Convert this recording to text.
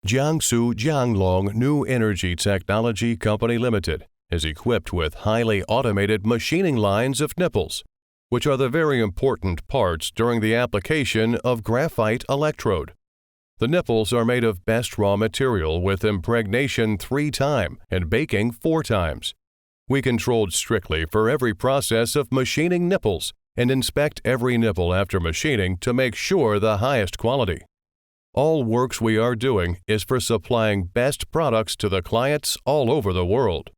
Jiangsu Jianglong New Energy Technology Company Limited is equipped with highly automated machining lines of nipples, which are the very important parts during the application of graphite electrode. The nipples are made of best raw material with impregnation 3 times and baking 4 times. We controlled strictly for every process of machining nipples and inspect every nipple after machining to make sure the highest quality. All works we are doing is for supplying best products to the clients all over the world.